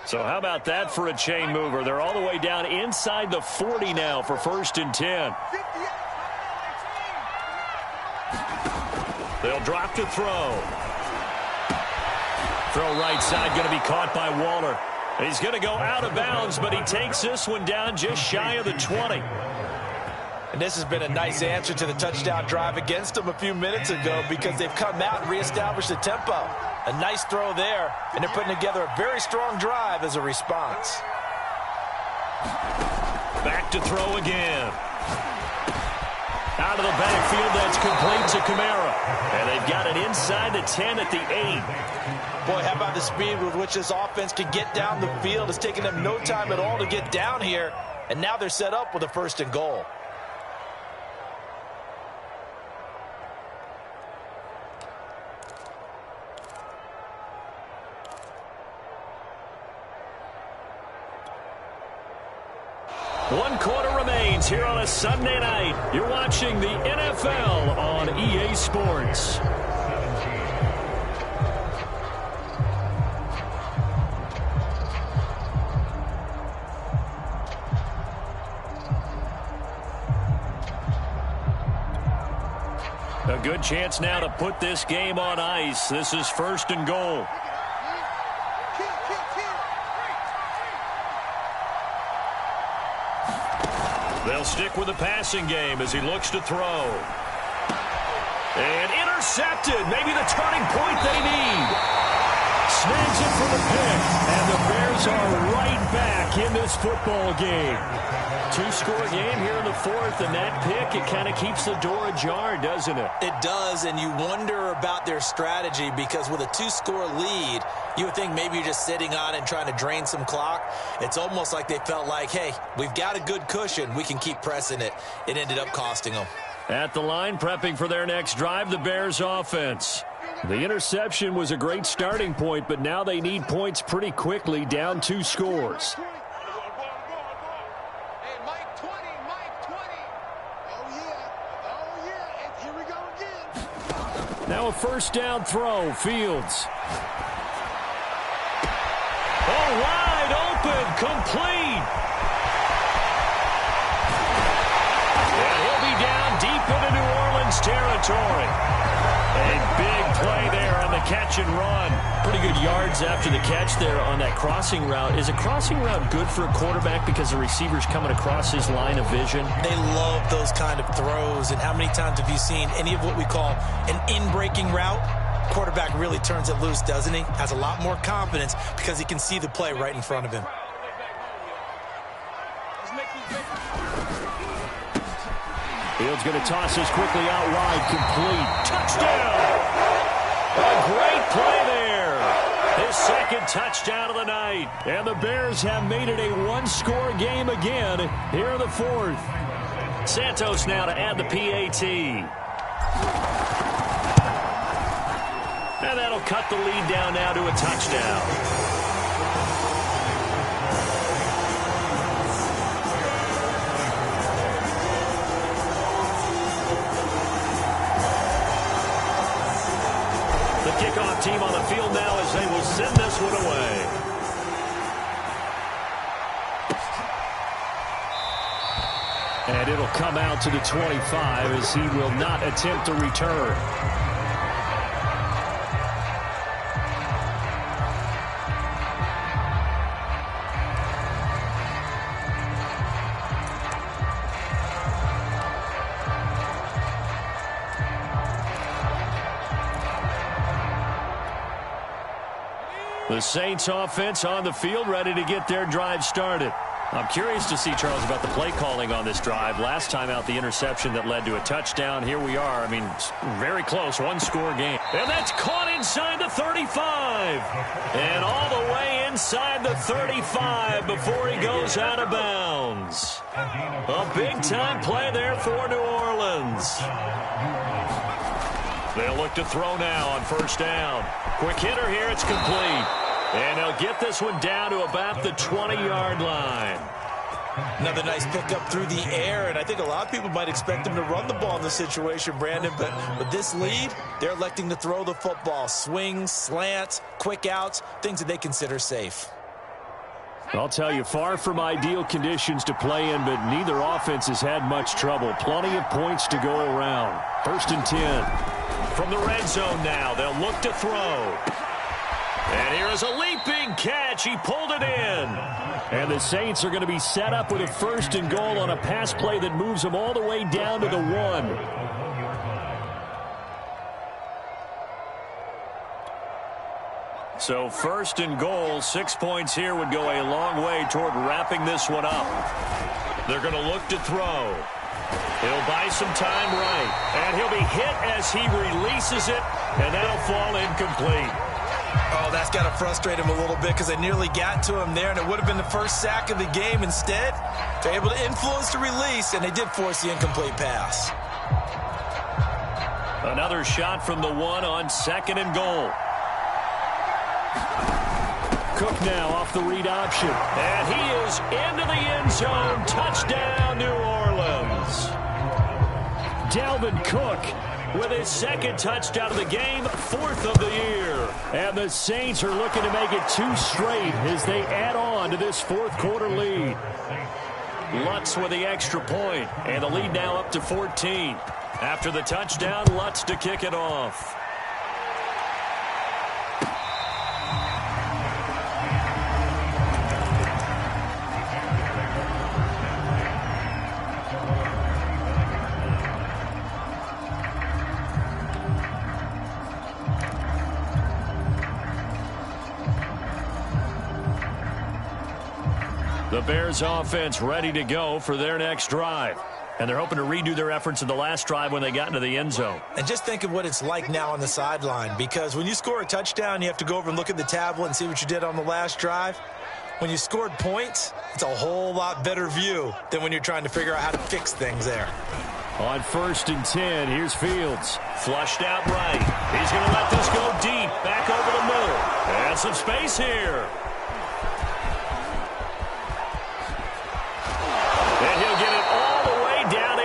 So how about that for a chain mover? They're all the way down inside the 40 now for 1st and 10. They'll drop to throw. Throw right side, going to be caught by Waller. He's going to go out of bounds, but he takes this one down just shy of the 20. And this has been a nice answer to the touchdown drive against them a few minutes ago because they've come out and reestablished the tempo. A nice throw there, and they're putting together a very strong drive as a response. Back to throw again. Out of the backfield, that's complete to Kamara. And they've got it inside the 10 at the 8. Boy, how about the speed with which this offense can get down the field? It's taken them no time at all to get down here, and now they're set up with a 1st and goal. One quarter remains here on a Sunday night. You're watching the NFL on EA Sports. A good chance now to put this game on ice. This is 1st and goal. They'll stick with the passing game as he looks to throw. And intercepted. Maybe the turning point they need. Snags it for the pick. And the Bears are right back in this football game. 2-score game here in the 4th, and that pick, it kind of keeps the door ajar, doesn't it? It does, and you wonder about their strategy because with a 2-score lead, you would think maybe you're just sitting on it and trying to drain some clock. It's almost like they felt like, hey, we've got a good cushion. We can keep pressing it. It ended up costing them. At the line, prepping for their next drive, the Bears offense. The interception was a great starting point, but now they need points pretty quickly, down 2 scores. Now a 1st down throw, Fields. Oh, wide open, complete. And he'll be down deep into New Orleans territory. A big play there on the catch and run. Pretty good yards after the catch there on that crossing route. Is a crossing route good for a quarterback because the receiver's coming across his line of vision? They love those kind of throws. And how many times have you seen any of what we call an in-breaking route? Quarterback really turns it loose, doesn't he? Has a lot more confidence because he can see the play right in front of him. Fields going to toss this quickly out wide, complete. Touchdown! A great play there. His 2nd touchdown of the night. And the Bears have made it a 1-score game again here in the 4th. Santos now to add the PAT. And that'll cut the lead down now to a touchdown. The kickoff team on the field now as they will send this one away. And it'll come out to the 25 as he will not attempt to return. The Saints offense on the field, ready to get their drive started. I'm curious to see, Charles, about the play calling on this drive. Last time out, the interception that led to a touchdown. Here we are. I mean, very close, 1-score game. And that's caught inside the 35. And all the way inside the 35 before he goes out of bounds. A big-time play there for New Orleans. They'll look to throw now on 1st down. Quick hitter here, it's complete. And they'll get this one down to about the 20-yard line. Another nice pickup through the air, and I think a lot of people might expect him to run the ball in this situation, Brandon, but with this lead, they're electing to throw the football. Swings, slants, quick outs, things that they consider safe. I'll tell you, far from ideal conditions to play in, but neither offense has had much trouble. Plenty of points to go around. 1st and 10. From the red zone now, they'll look to throw. And here is a leaping catch. He pulled it in. And the Saints are going to be set up with a 1st and goal on a pass play that moves them all the way down to the 1. So 1st and goal, 6 points here would go a long way toward wrapping this one up. They're going to look to throw. He'll buy some time right. And he'll be hit as he releases it, and that'll fall incomplete. Oh, that's got to frustrate him a little bit because they nearly got to him there, and it would have been the first sack of the game. Instead, they're able to influence the release, and they did force the incomplete pass. Another shot from the 1 on 2nd and goal. Cook now off the read option. And he is into the end zone. Touchdown, New Orleans. Dalvin Cook with his 2nd touchdown of the game, 4th of the year. And the Saints are looking to make it 2 straight as they add on to this 4th quarter lead. Lutz with the extra point, and the lead now up to 14. After the touchdown, Lutz to kick it off. The Bears offense ready to go for their next drive. And they're hoping to redo their efforts in the last drive when they got into the end zone. And just think of what it's like now on the sideline, because when you score a touchdown, you have to go over and look at the tablet and see what you did on the last drive. When you scored points, it's a whole lot better view than when you're trying to figure out how to fix things there. On 1st and 10, here's Fields. Flushed out right. He's going to let this go deep, back over the middle. And some space here.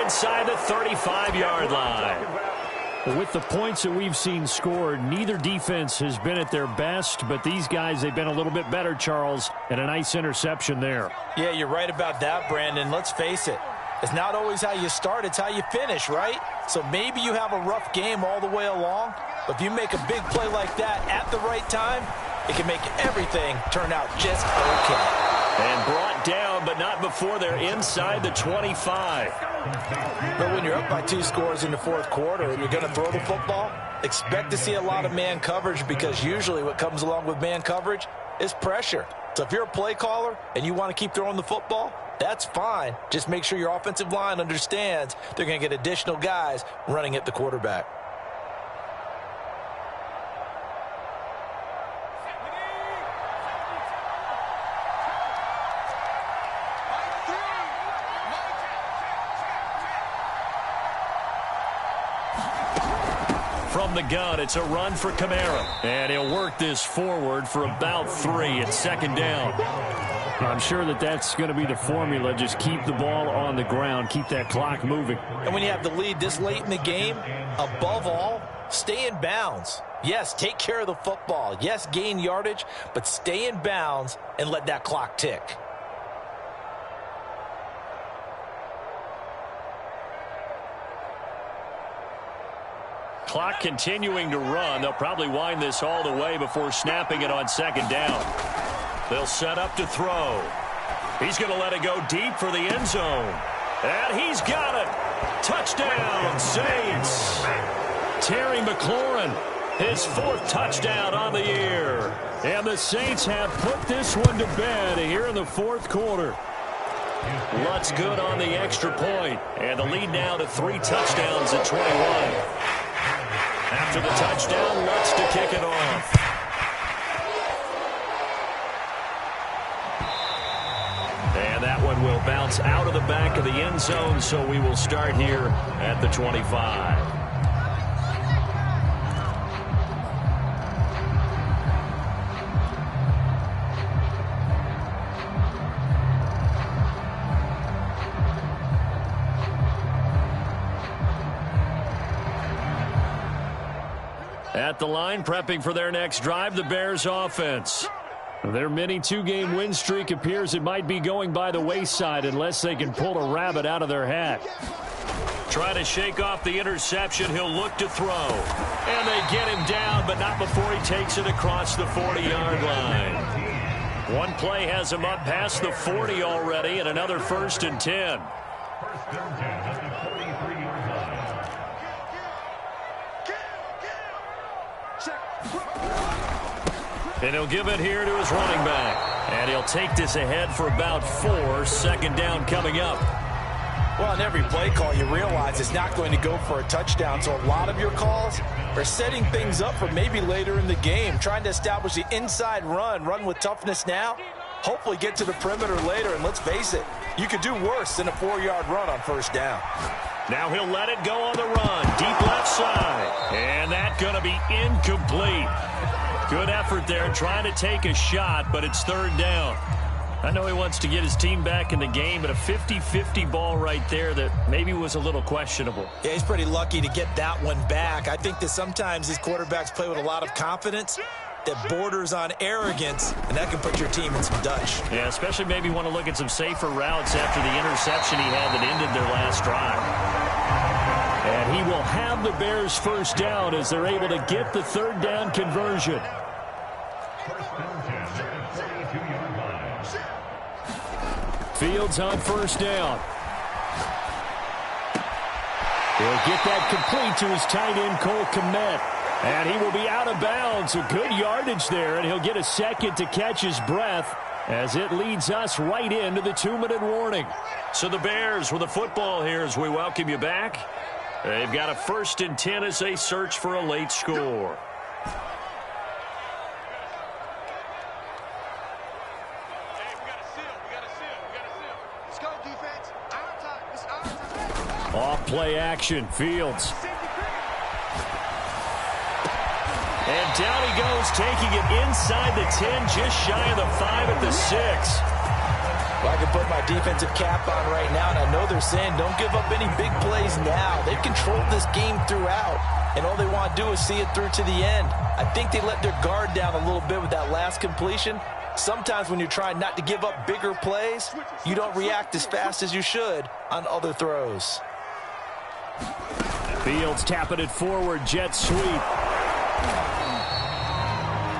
Inside the 35-yard line. With the points that we've seen scored, neither defense has been at their best, but these guys, they've been a little bit better, Charles, and a nice interception there. Yeah, you're right about that, Brandon. Let's face it. It's not always how you start, it's how you finish, right? So maybe you have a rough game all the way along, but if you make a big play like that at the right time, it can make everything turn out just okay. And brought down, but not before they're inside the 25. But when you're up by 2 scores in the 4th quarter and you're going to throw the football, expect to see a lot of man coverage, because usually what comes along with man coverage is pressure. So if you're a play caller and you want to keep throwing the football, that's fine. Just make sure your offensive line understands they're going to get additional guys running at the quarterback. From the gun, it's a run for Kamara. And he'll work this forward for about 3 at 2nd down. I'm sure that that's going to be the formula. Just keep the ball on the ground. Keep that clock moving. And when you have the lead this late in the game, above all, stay in bounds. Yes, take care of the football. Yes, gain yardage, but stay in bounds and let that clock tick. Clock continuing to run. They'll probably wind this all the way before snapping it on 2nd down. They'll set up to throw. He's going to let it go deep for the end zone. And he's got it. Touchdown, Saints. Terry McLaurin, his 4th touchdown on the year. And the Saints have put this one to bed here in the 4th quarter. Lutz good on the extra point. And the lead now to 3 touchdowns at 21. After the touchdown, Lutz to kick it off. And that one will bounce out of the back of the end zone, so we will start here at the 25. At the line, prepping for their next drive, the Bears offense. Their mini 2-game win streak appears it might be going by the wayside unless they can pull a rabbit out of their hat. try to shake off the interception. He'll look to throw. And they get him down, but not before he takes it across the 40-yard line. One play has him up past the 40 already, and another 1st and 10. And he'll give it here to his running back. And he'll take this ahead for about 4. 2nd down coming up. Well, in every play call, you realize it's not going to go for a touchdown. So a lot of your calls are setting things up for maybe later in the game, trying to establish the inside run with toughness now, hopefully get to the perimeter later. And let's face it, you could do worse than a 4-yard run on 1st down. Now he'll let it go on the run. Deep left side. And that's going to be incomplete. Good effort there, trying to take a shot, but it's 3rd down. I know he wants to get his team back in the game, but a 50-50 ball right there that maybe was a little questionable. Yeah, he's pretty lucky to get that one back. I think that sometimes these quarterbacks play with a lot of confidence that borders on arrogance, and that can put your team in some Dutch. Yeah, especially maybe want to look at some safer routes after the interception he had that ended their last drive. And he will have the Bears 1st down as they're able to get the 3rd down conversion. Fields on 1st down. He'll get that complete to his tight end, Cole Kmet. And he will be out of bounds. A good yardage there, and he'll get a second to catch his breath as it leads us right into the 2-minute warning. So the Bears with the football here as we welcome you back. They've got a 1st and 10 as they search for a late score. Off play action, Fields. And down he goes, taking it inside the 10, just shy of the 5 at the 6. Well, I can put my defensive cap on right now, and I know they're saying don't give up any big plays now. They've controlled this game throughout, and all they want to do is see it through to the end. I think they let their guard down a little bit with that last completion. Sometimes when you're trying not to give up bigger plays, you don't react as fast as you should on other throws. Fields tapping it forward, jet sweep.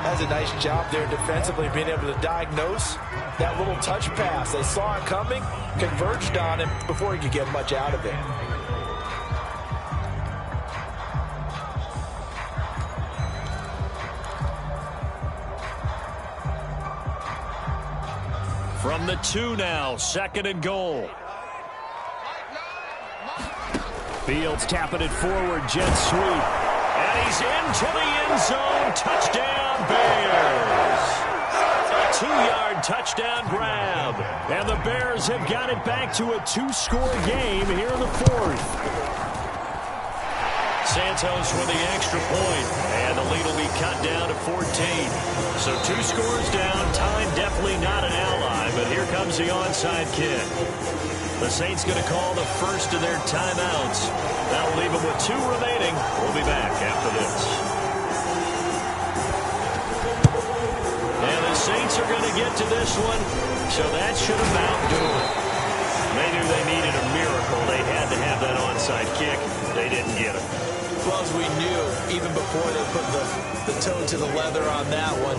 That's a nice job there defensively, being able to diagnose that little touch pass. They saw it coming, converged on him before he could get much out of it. From the 2 now, 2nd and goal. Fields tapping it forward, jet sweep. And he's into the end zone. Touchdown, Bears. A 2-yard touchdown grab. And the Bears have got it back to a 2-score game here in the 4th. Santos with the extra point. And the lead will be cut down to 14. So 2 scores down. Time definitely not an ally. But here comes the onside kick. The Saints going to call the first of their timeouts. That'll leave them with 2 remaining. We'll be back after this. And the Saints are going to get to this one, so that should about do it. They knew they needed a miracle. They had to have that onside kick. They didn't get it. Well, as we knew, even before they put the toe to the leather on that one,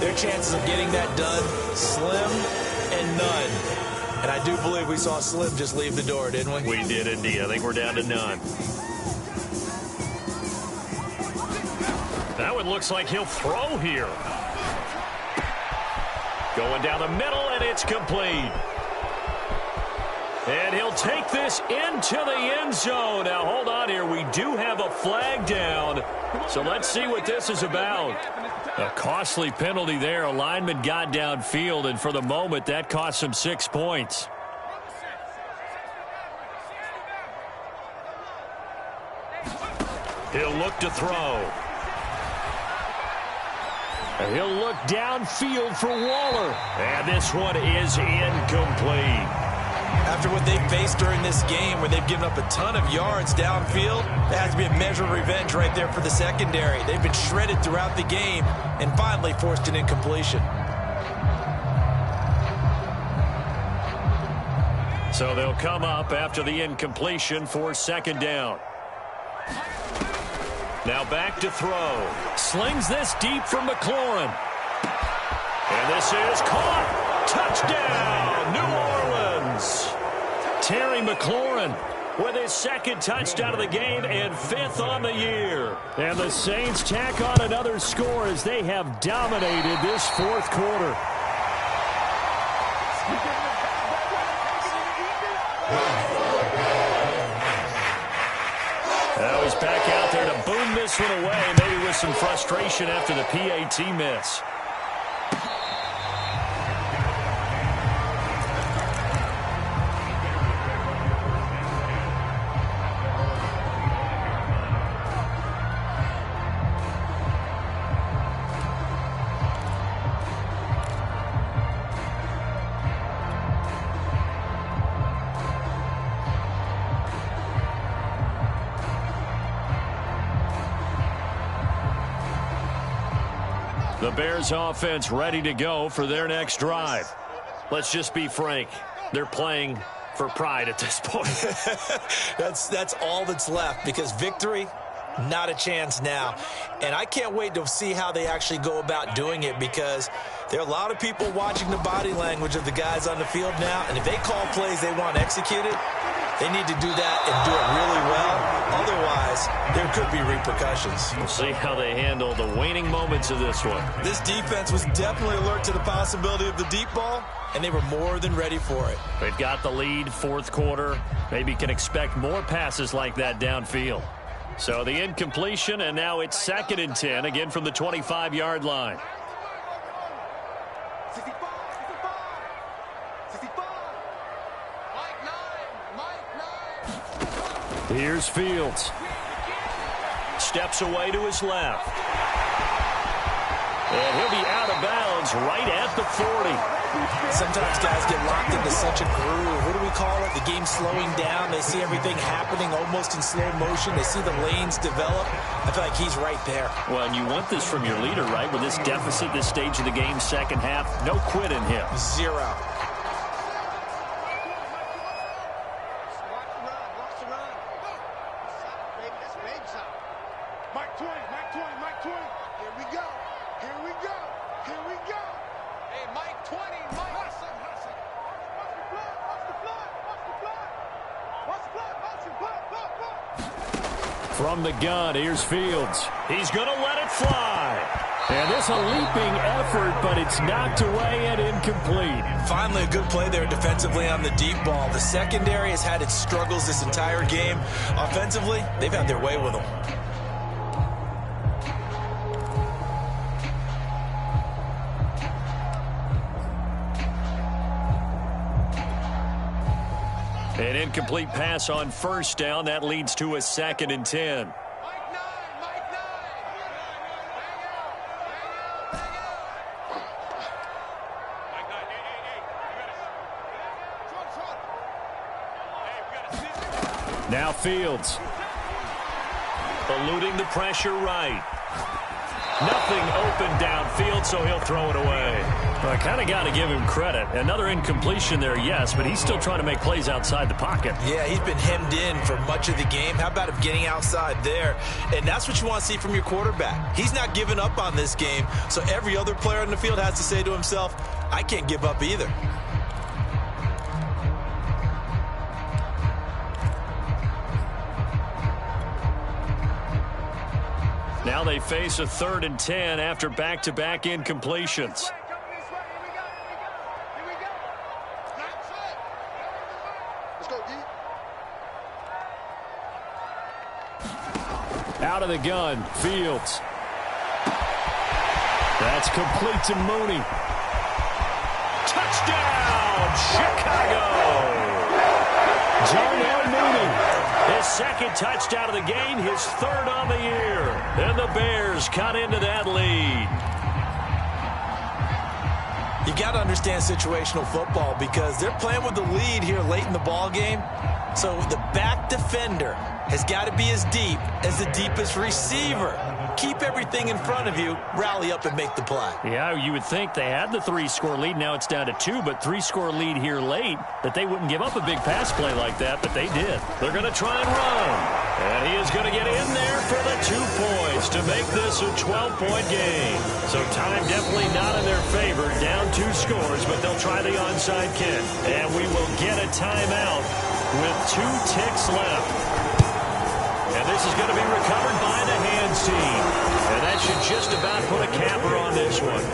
their chances of getting that done, slim and none. And I do believe we saw Slim just leave the door, didn't we? We did indeed. I think we're down to none. That one looks like he'll throw here. Going down the middle, and it's complete. And he'll take this into the end zone. Now, hold on here. We do have a flag down. So let's see what this is about. A costly penalty there. A lineman got downfield, and for the moment, that cost him 6 points. He'll look to throw. And he'll look downfield for Waller. And this one is incomplete. After what they faced during this game, where they've given up a ton of yards downfield, that has to be a measure of revenge right there for the secondary. They've been shredded throughout the game and finally forced an incompletion. So they'll come up after the incompletion for second down. Now back to throw. Slings this deep from McLaurin. And this is caught. Touchdown, New Orleans. Terry McLaurin with his second touchdown of the game and 5th on the year. And the Saints tack on another score as they have dominated this fourth quarter. Now he's back out there to boom this one away, maybe with some frustration after the PAT miss. The Bears offense ready to go for their next drive. Let's just be frank. They're playing for pride at this point. That's all that's left, because victory, not a chance now. And I can't wait to see how they actually go about doing it, because there are a lot of people watching the body language of the guys on the field now, and if they call plays they want executed, they need to do that and do it really well. Otherwise, there could be repercussions. We'll see how they handle the waning moments of this one. This defense was definitely alert to the possibility of the deep ball, and they were more than ready for it. They've got the lead, fourth quarter. Maybe can expect more passes like that downfield. So the incompletion, and now it's 2nd and 10, again from the 25-yard line. Here's Fields. Steps away to his left. And he'll be out of bounds right at the 40. Sometimes guys get locked into such a groove. What do we call it? The game slowing down. They see everything happening almost in slow motion. They see the lanes develop. I feel like he's right there. Well, and you want this from your leader, right? With this deficit, this stage of the game, second half, no quit in him. Zero. From the gun, here's Fields. He's going to let it fly. And this a leaping effort, but it's knocked away and incomplete. Finally, a good play there defensively on the deep ball. The secondary has had its struggles this entire game. Offensively, they've had their way with them. An incomplete pass on first down. That leads to a 2nd and 10. Now Fields. Eluding the pressure right. Nothing open downfield, so he'll throw it away. Well, I kind of got to give him credit. Another incompletion there, yes, but he's still trying to make plays outside the pocket. Yeah, he's been hemmed in for much of the game. How about him getting outside there? And that's what you want to see from your quarterback. He's not giving up on this game, so every other player on the field has to say to himself, I can't give up either. Now they face a 3rd and 10 after back-to-back incompletions. Out of the gun, Fields. That's complete to Mooney. Touchdown, Chicago! Darnell Mooney. His 2nd touchdown of the game, his 3rd on the year. And the Bears cut into that lead. You got to understand situational football, because they're playing with the lead here late in the ball game. So the back defender has got to be as deep as the deepest receiver. Keep everything in front of you, rally up and make the play. Yeah, you would think they had the 3-score lead. Now it's down to 2, but 3-score lead here late, that they wouldn't give up a big pass play like that, but they did. They're going to try and run. And he is going to get in there for the 2 points to make this a 12-point game. So time definitely not in their favor. Down 2 scores, but they'll try the onside kick. And we will get a timeout with 2 ticks left. And this is going to be recovered by the hands team. And that should just about put a capper on this one.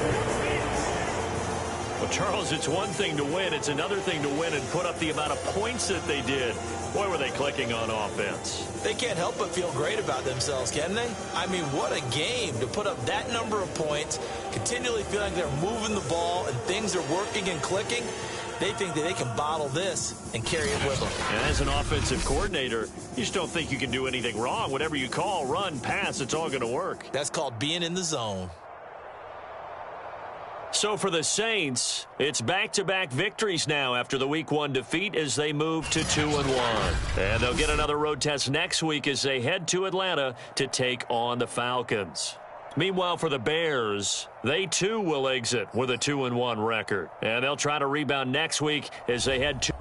Well, Charles, it's one thing to win. It's another thing to win and put up the amount of points that they did. Boy, were they clicking on offense. They can't help but feel great about themselves, can they? I mean, what a game to put up that number of points, continually feeling they're moving the ball and things are working and clicking. They think that they can bottle this and carry it with them. And as an offensive coordinator, you just don't think you can do anything wrong. Whatever you call, run, pass, it's all going to work. That's called being in the zone. So for the Saints, it's back-to-back victories now after the Week 1 defeat as they move to 2-1. And they'll get another road test next week as they head to Atlanta to take on the Falcons. Meanwhile, for the Bears, they too will exit with a 2-1 record. And they'll try to rebound next week as they head to